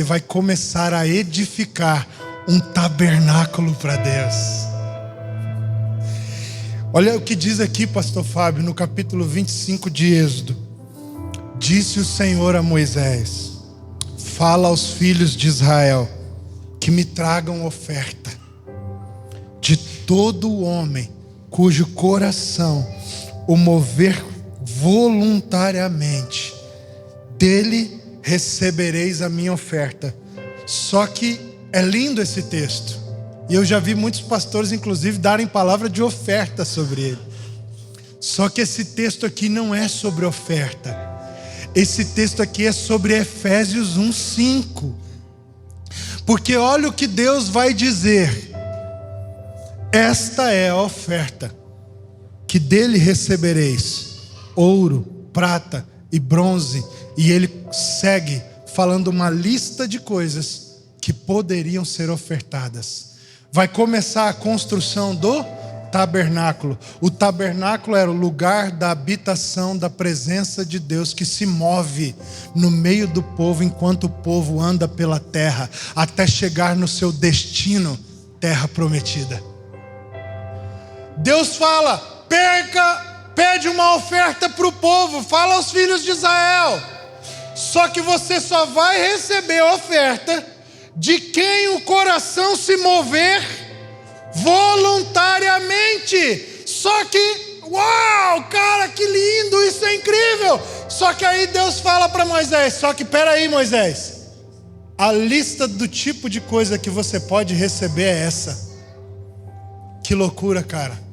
A: vai começar a edificar um tabernáculo para Deus. Olha o que diz aqui, pastor Fábio, no capítulo 25 de Êxodo. Disse o Senhor a Moisés: fala aos filhos de Israel que me tragam oferta de todo homem cujo coração o mover voluntariamente. Dele recebereis a minha oferta. Só que é lindo esse texto, e eu já vi muitos pastores inclusive darem palavra de oferta sobre ele. Só que esse texto aqui não é sobre oferta. Esse texto aqui é sobre Efésios 1:5. Porque olha o que Deus vai dizer: esta é a oferta que dele recebereis: ouro, prata e bronze. E ele segue falando uma lista de coisas que poderiam ser ofertadas. Vai começar a construção do tabernáculo. O tabernáculo era o lugar da habitação da presença de Deus, que se move no meio do povo enquanto o povo anda pela terra, até chegar no seu destino, terra prometida. Deus fala: pede uma oferta para o povo, fala aos filhos de Israel. Só que você só vai receber a oferta de quem o coração se mover voluntariamente. Só que, uau, cara, que lindo, isso é incrível. Só que aí Deus fala para Moisés: só que peraí, Moisés, a lista do tipo de coisa que você pode receber é essa. Que loucura, cara.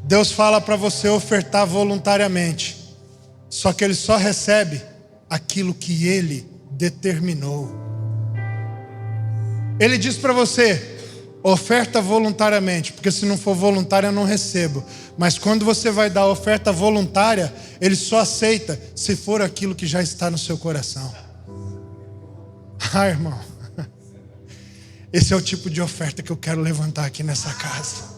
A: Deus fala para você ofertar voluntariamente, só que ele só recebe aquilo que ele determinou. Ele diz para você: oferta voluntariamente, porque se não for voluntária eu não recebo. Mas quando você vai dar oferta voluntária, ele só aceita se for aquilo que já está no seu coração. Ah, irmão, esse é o tipo de oferta que eu quero levantar aqui nessa casa.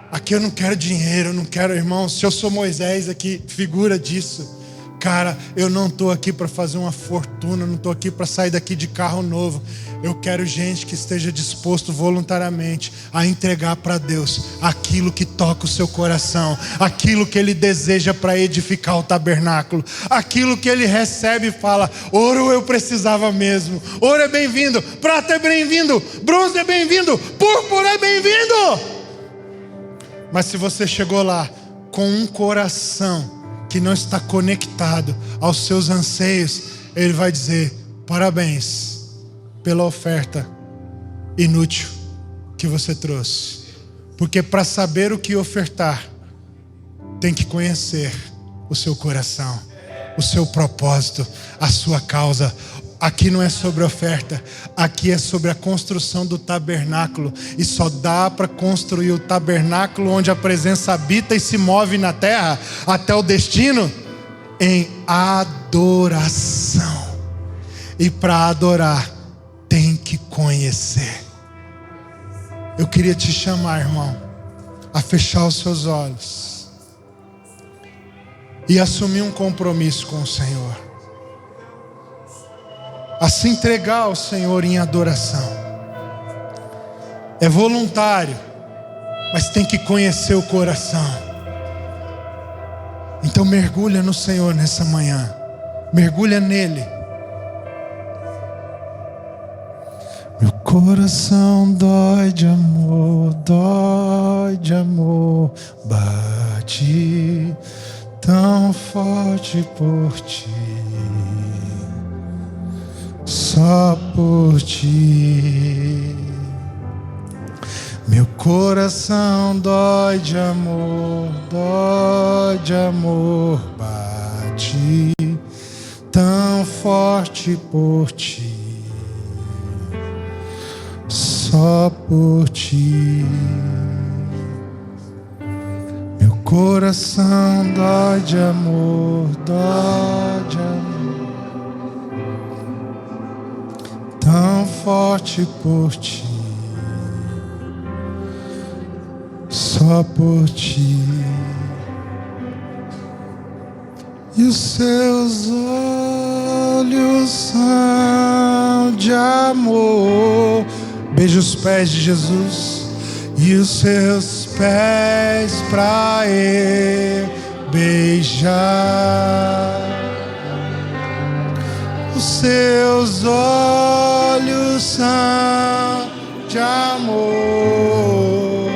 A: Aqui eu não quero dinheiro, eu não quero, irmão. Se eu sou Moisés aqui, figura disso. Cara, eu não estou aqui para fazer uma fortuna, não estou aqui para sair daqui de carro novo. Eu quero gente que esteja disposto voluntariamente a entregar para Deus aquilo que toca o seu coração, aquilo que Ele deseja para edificar o tabernáculo, aquilo que Ele recebe e fala: ouro eu precisava mesmo, ouro é bem-vindo, prata é bem-vindo, bronze é bem-vindo, púrpura é bem-vindo. Mas se você chegou lá com um coração que não está conectado aos seus anseios, Ele vai dizer: parabéns pela oferta inútil que você trouxe. Porque para saber o que ofertar, tem que conhecer o seu coração, o seu propósito, a sua causa. Aqui não é sobre oferta, aqui é sobre a construção do tabernáculo. E só dá para construir o tabernáculo onde a presença habita e se move na terra até o destino em adoração. E para adorar tem que conhecer. Eu queria te chamar, irmão, a fechar os seus olhos e assumir um compromisso com o Senhor, a se entregar ao Senhor em adoração. É voluntário, mas tem que conhecer o coração. Então mergulha no Senhor nessa manhã, mergulha nele. Meu coração dói de amor, bate tão forte por ti. Só por ti. Meu coração dói de amor, bate tão forte forte por ti, só por ti. Meu coração dói de amor, dói de amor, tão forte por ti, só por ti. E os seus olhos são de amor. Beija os pés de Jesus. E os seus pés pra eu beijar. Os seus olhos são de amor.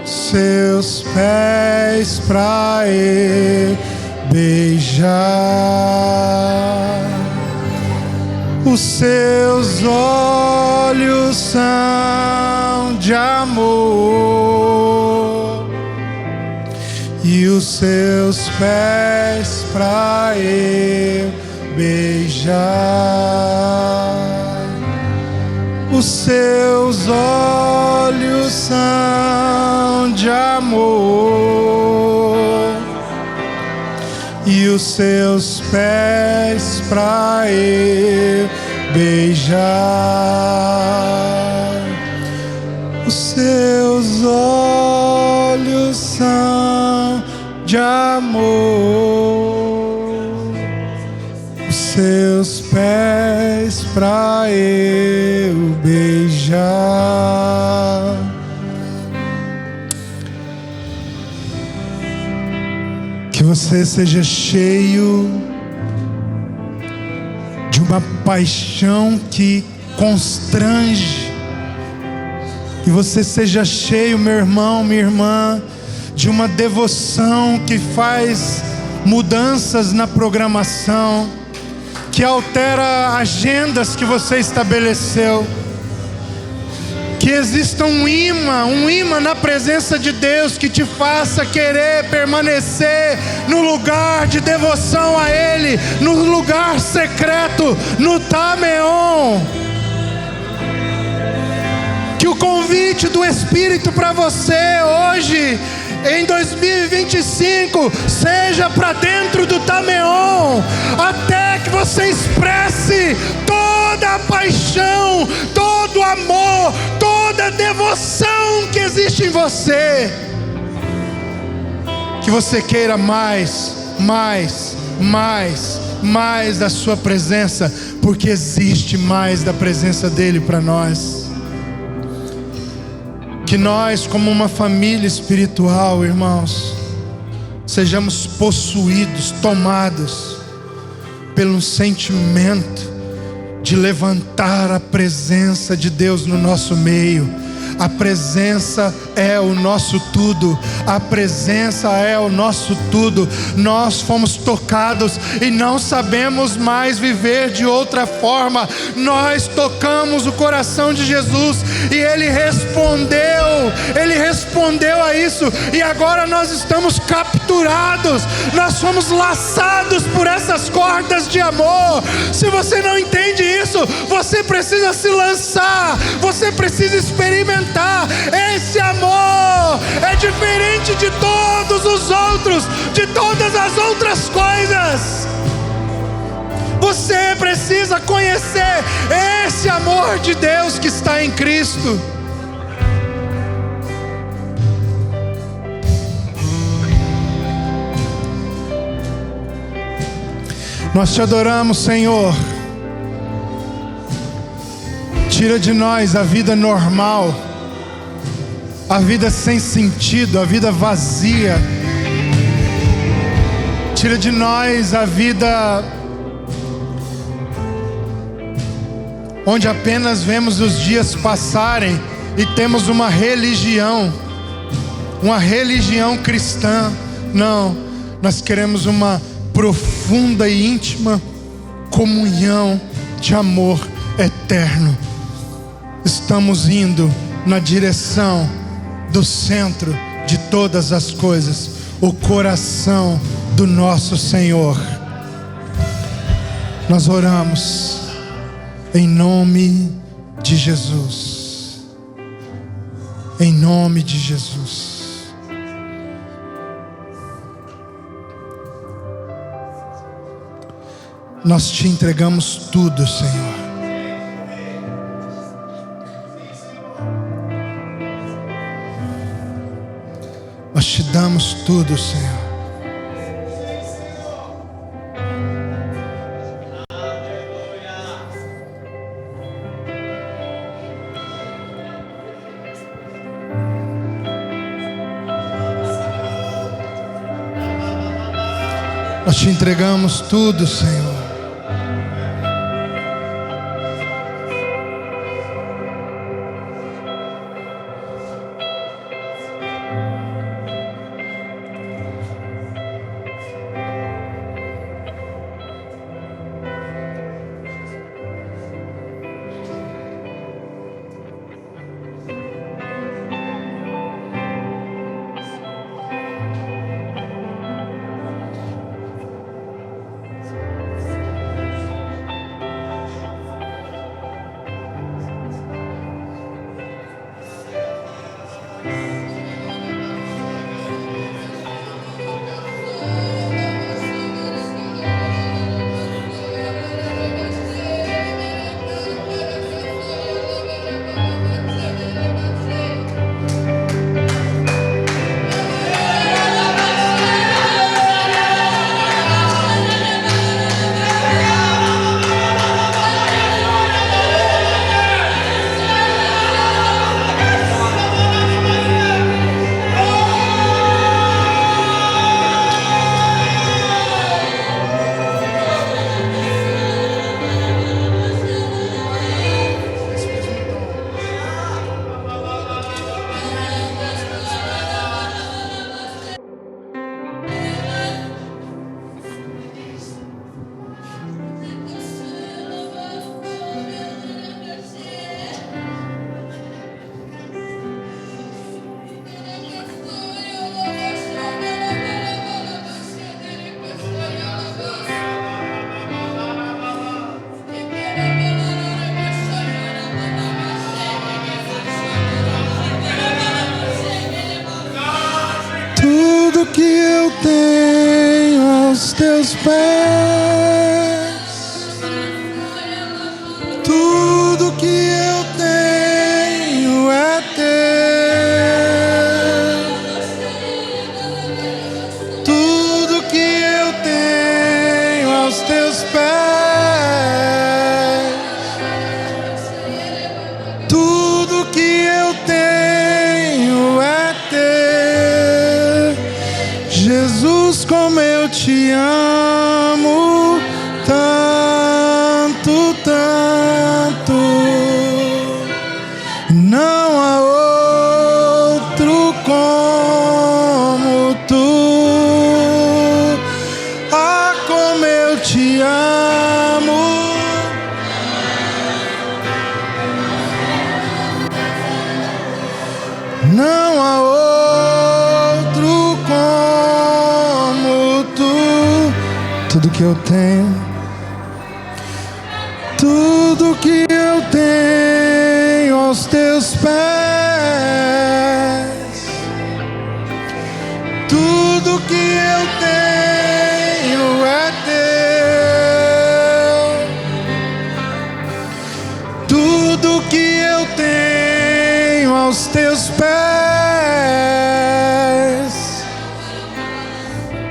A: Seus pés pra eu beijar. Os seus olhos são de amor e os seus pés pra eu beijar. Os seus olhos são de amor e os seus pés pra eu beijar. Os seus olhos são de amor, os seus pés pra eu beijar. Que você seja cheio de uma paixão que constrange. Que você seja cheio, meu irmão, minha irmã, de uma devoção que faz mudanças na programação, que altera agendas que você estabeleceu. Que exista um imã na presença de Deus que te faça querer permanecer no lugar de devoção a Ele, no lugar secreto, no Tameon. Que o convite do Espírito para você hoje, em 2025, seja para dentro do Tameon, até que você expresse toda a paixão, todo o amor, toda a devoção que existe em você. Que você queira mais da sua presença, porque existe mais da presença dele para nós. Que nós, como uma família espiritual, irmãos, sejamos possuídos, tomados pelo sentimento de levantar a presença de Deus no nosso meio. A presença é o nosso tudo. A presença é o nosso tudo. Nós fomos tocados e não sabemos mais viver de outra forma. Nós tocamos o coração de Jesus e Ele respondeu a isso. E agora nós estamos capturados. Nós fomos laçados por essas cordas de amor. Se você não entende isso, você precisa se lançar. Você precisa experimentar. Esse amor é diferente de todos os outros, de todas as outras coisas. Você precisa conhecer esse amor de Deus que está em Cristo. Nós te adoramos, Senhor. Tira de nós a vida normal, a vida sem sentido, a vida vazia. Tira de nós a vida onde apenas vemos os dias passarem e temos uma religião cristã. Não, nós queremos uma profunda e íntima comunhão de amor eterno. Estamos indo na direção do centro de todas as coisas, o coração do nosso Senhor. Nós oramos em nome de Jesus. Em nome de Jesus. Nós te entregamos tudo, Senhor. Nós te damos tudo, Senhor. Nós te entregamos tudo, Senhor. Tudo que eu tenho aos teus pés, tudo que eu tenho é teu. Tudo que eu tenho aos teus pés, tudo que eu tenho é teu. Jesus, como eu te amo, tanto, tanto. Não há outro como tu. Ah, como eu te amo. Não há outro como tu. Tudo que eu tenho, tudo que eu tenho aos teus pés, tudo que eu tenho é teu. Tudo que eu tenho aos teus pés,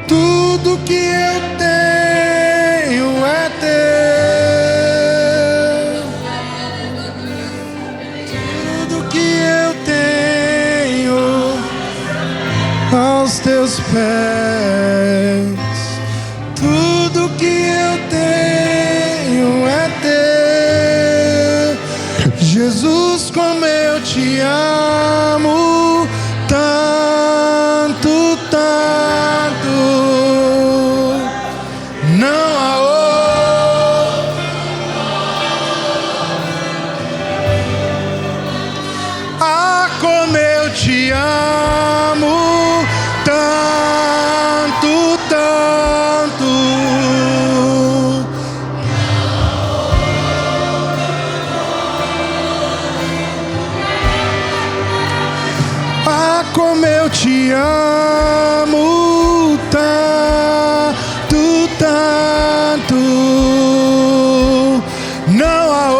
A: tudo que eu tenho é teu. Tudo que eu tenho aos teus pés, tudo que eu tenho é teu. Jesus, como eu te amo, tanto, tanto. Não há outro. Ah, como eu te amo, tanto. te amo tanto, tanto. Não há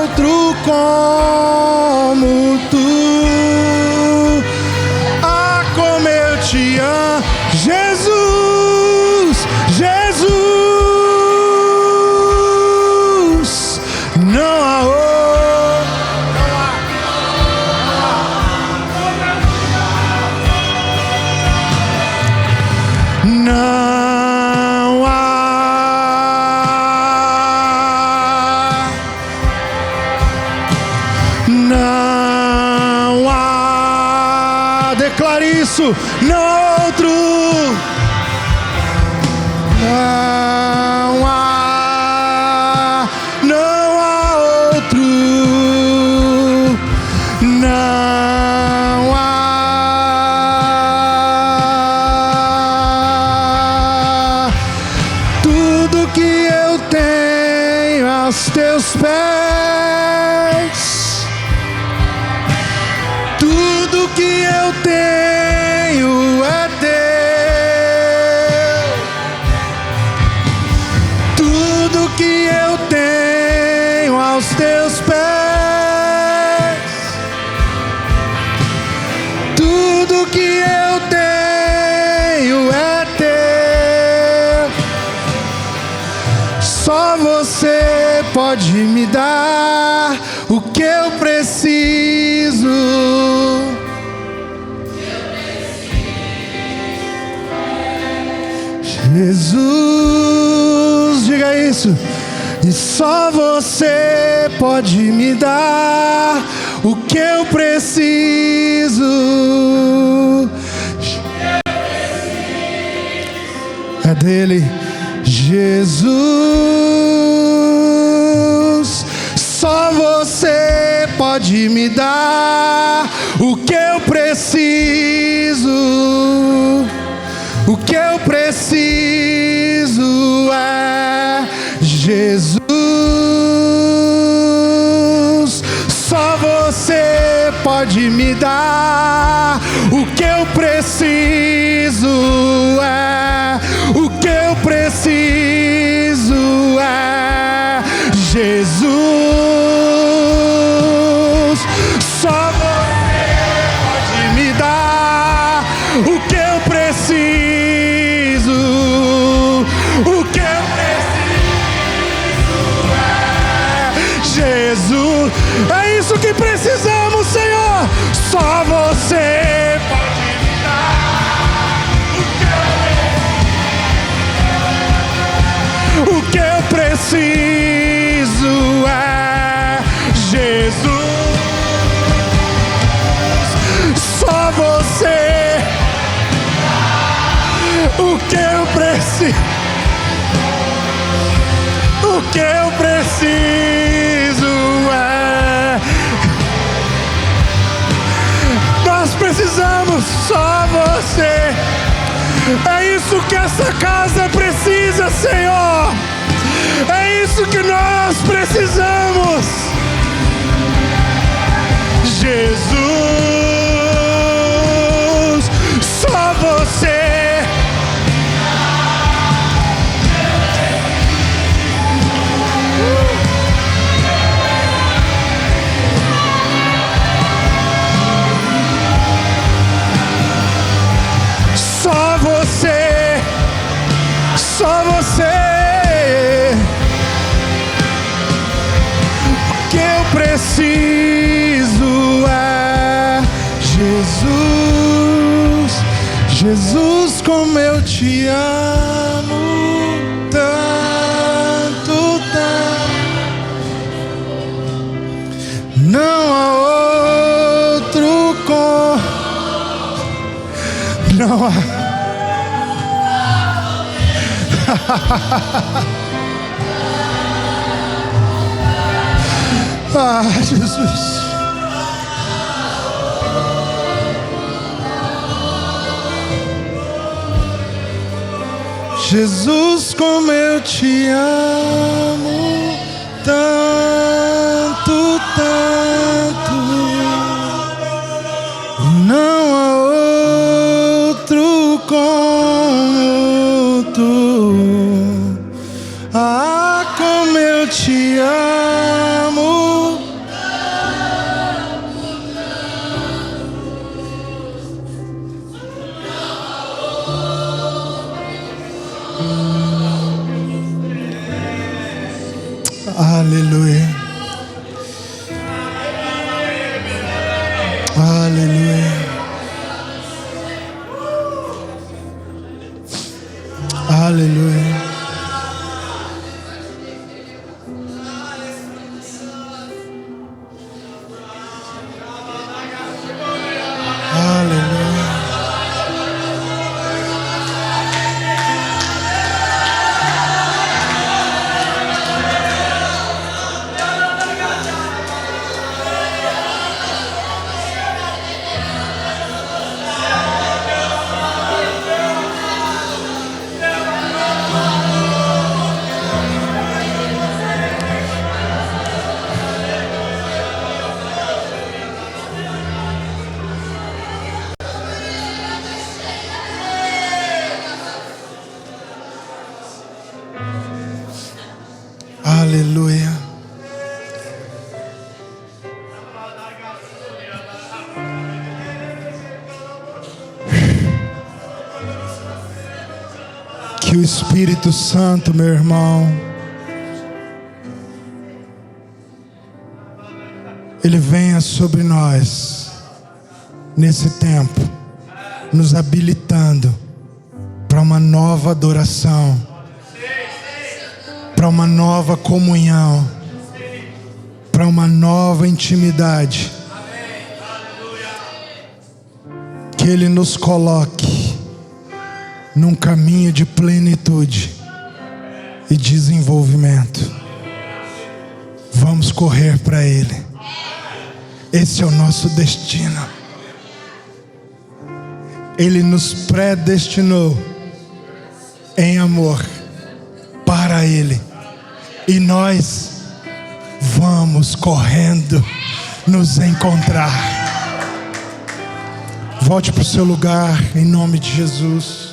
A: outro como tu. Ah, como eu te amo, Jesus, Jesus. Não há outro. Não há, não há, declare isso, não há outro, não há, não há outro, não há. Tudo que eu tenho aos teus pés, tudo que eu tenho é teu, tudo que eu tenho aos teus pés, tudo que eu tenho é teu. Só você pode me dar o que eu preciso. Jesus, diga isso. E só você pode me dar o que eu preciso. É dele, Jesus. Só você pode me dar o que eu preciso. O que eu preciso é Jesus. Só você pode me dar o que eu preciso é. O que eu preciso é Jesus. Só você pode me dar o que eu preciso. O que eu preciso é Jesus. É isso que precisamos, Senhor. Só você pode me dar o que eu preciso é Jesus. Só você. O que eu preciso. O que eu preciso é. Nós precisamos só você. É isso que essa casa precisa, Senhor. É isso que nós precisamos. Jesus, só você. Só você. Só você. O que eu preciso é Jesus. Jesus, como eu te amo tanto, tanto. Não há outro com. Não há. Ah, Jesus. Jesus, como eu te amo tanto, tanto. Não há Aleluia. Aleluia. Aleluia. Aleluia. Que o Espírito Santo, meu irmão, ele venha sobre nós nesse tempo, nos habilitando para uma nova adoração, para uma nova comunhão, para uma nova intimidade. Que Ele nos coloque num caminho de plenitude e desenvolvimento. Vamos correr para Ele. Esse é o nosso destino. Ele nos predestinou em amor para Ele. E nós vamos correndo nos encontrar. Volte para o seu lugar em nome de Jesus.